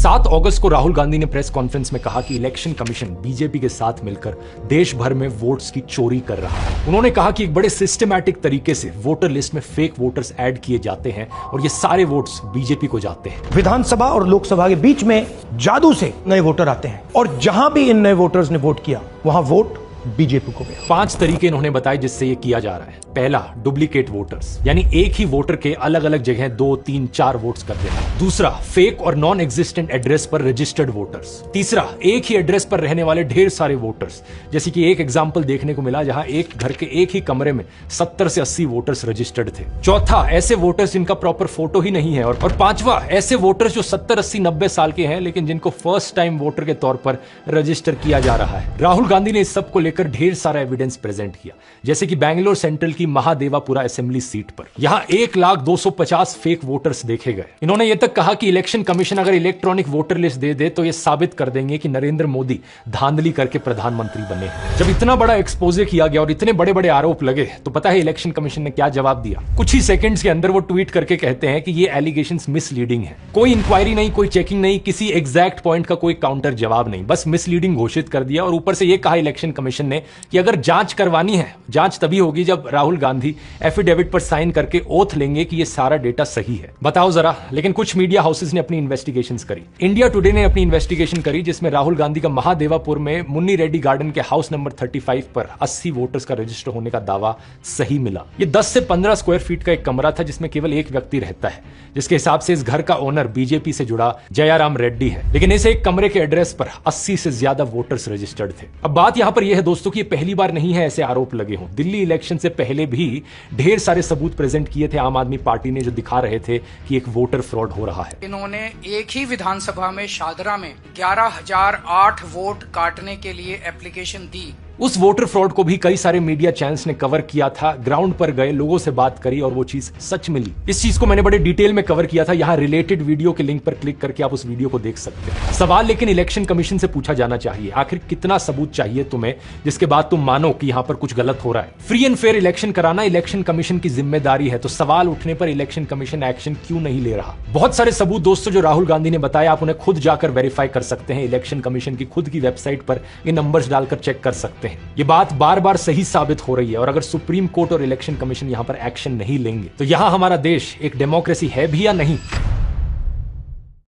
7 अगस्त को राहुल गांधी ने press conference में कहा कि इलेक्शन कमीशन बीजेपी के साथ मिलकर देश भर में वोट्स की चोरी कर रहा है। उन्होंने कहा कि एक बड़े सिस्टमैटिक तरीके से वोटर लिस्ट में फेक वोटर्स ऐड किए जाते हैं और ये सारे वोट्स बीजेपी को जाते हैं। विधानसभा और लोकसभा के बीच में जादू से नए वोटर आते हैं और जहां भी इन नए वोटर्स ने वोट किया वहां वोट बीजेपी को गया। 5 तरीके इन्होंने बताए जिससे ये किया जा रहा है। पहला, डुप्लीकेट वोटर्स, यानी एक ही वोटर के अलग अलग जगह 2, 3, 4 वोट्स कर देना। दूसरा, फेक और नॉन एग्जिस्टेंट एड्रेस पर रजिस्टर्ड वोटर्स। तीसरा, एक ही एड्रेस पर रहने वाले ढेर सारे वोटर्स, जैसे कि एक एग्जाम्पल देखने को मिला जहां एक घर के एक ही कमरे में 70 से 80 वोटर्स रजिस्टर्ड थे। चौथा, ऐसे वोटर्स जिनका प्रॉपर फोटो ही नहीं है। और पांचवा, ऐसे वोटर्स जो 70, 80, 90 साल के हैं लेकिन जिनको फर्स्ट टाइम वोटर के तौर पर रजिस्टर किया जा रहा है। राहुल गांधी ने इस सब को लेकर ढेर सारा एविडेंस प्रेजेंट किया, जैसे कि बैंगलोर सेंट्रल की महादेवापुरा असेंबली सीट पर यहां 1,250 फेक वोटर्स देखे गए। इन्होंने यह तक कहा कि इलेक्शन कमीशन अगर इलेक्ट्रॉनिक वोटर लिस्ट दे दे तो यह साबित कर देंगे कि नरेंद्र मोदी धांधली करके प्रधानमंत्री बने। जब इतना बड़ा एक्सपोजे किया गया और इतने बड़े बड़े आरोप लगे तो पता है इलेक्शन कमीशन ने क्या जवाब दिया? कुछ ही सेकंड्स के अंदर वो ट्वीट करके कहते हैं कि ये एलिगेशंस मिसलीडिंग है। कोई इंक्वायरी नहीं, कोई चेकिंग नहीं, किसी एग्जैक्ट पॉइंट का कोई काउंटर जवाब नहीं, बस मिसलीडिंग घोषित कर दिया। और ऊपर से यह कहा इलेक्शन कमीशन ने कि अगर जांच करवानी है, जांच तभी होगी जब राहुल गांधी एफिडेविट पर साइन करके ओथ लेंगे कि ये सारा डेटा सही है। बताओ जरा। लेकिन कुछ मीडिया हाउसेस ने अपनी इन्वेस्टिगेशंस करी। इंडिया टुडे ने अपनी इन्वेस्टिगेशन करी जिसमें राहुल गांधी का महादेवापुर में मुन्नी रेड्डी गार्डन के हाउस नंबर 35 पर 80 वोटर्स का रजिस्टर होने का दावा सही मिला। ये 10 से 15 स्क्वायर फीट का एक कमरा था जिसमें केवल एक व्यक्ति रहता है, जिसके हिसाब से इस घर का ओनर बीजेपी से जुड़ा जयाराम रेड्डी है। लेकिन इस एक कमरे के एड्रेस पर 80 से ज्यादा वोटर्स रजिस्टर्ड थे। अब बात यहां पर यह है दोस्तों कि ये पहली बार नहीं है ऐसे आरोप लगे हों। दिल्ली इलेक्शन से पहले भी ढेर सारे सबूत प्रेजेंट किए थे आम आदमी पार्टी ने, जो दिखा रहे थे कि एक वोटर फ्रॉड हो रहा है। इन्होंने एक ही विधानसभा में शादरा में 11,008 वोट काटने के लिए एप्लीकेशन दी। उस वोटर फ्रॉड को भी कई सारे मीडिया चैनल्स ने कवर किया था। ग्राउंड पर गए, लोगों से बात करी और वो चीज सच मिली। इस चीज को मैंने बड़े डिटेल में कवर किया था। यहां रिलेटेड वीडियो के लिंक पर क्लिक करके आप उस वीडियो को देख सकते हैं। सवाल लेकिन इलेक्शन कमीशन से पूछा जाना चाहिए, आखिर कितना सबूत चाहिए तुम्हें जिसके बाद तुम मानो कि यहां पर कुछ गलत हो रहा है। फ्री एंड फेयर इलेक्शन कराना इलेक्शन कमीशन की जिम्मेदारी है, तो सवाल उठने पर इलेक्शन कमीशन एक्शन क्यों नहीं ले रहा? बहुत सारे सबूत दोस्तों जो राहुल गांधी ने बताया, आप उन्हें खुद जाकर वेरीफाई कर सकते हैं। इलेक्शन कमीशन की खुद की वेबसाइट पर ये नंबर्स डालकर चेक कर सकते हैं। ये बात बार बार सही साबित हो रही है और अगर सुप्रीम कोर्ट और इलेक्शन कमीशन यहां पर एक्शन नहीं लेंगे तो यहां हमारा देश एक डेमोक्रेसी है भी या नहीं?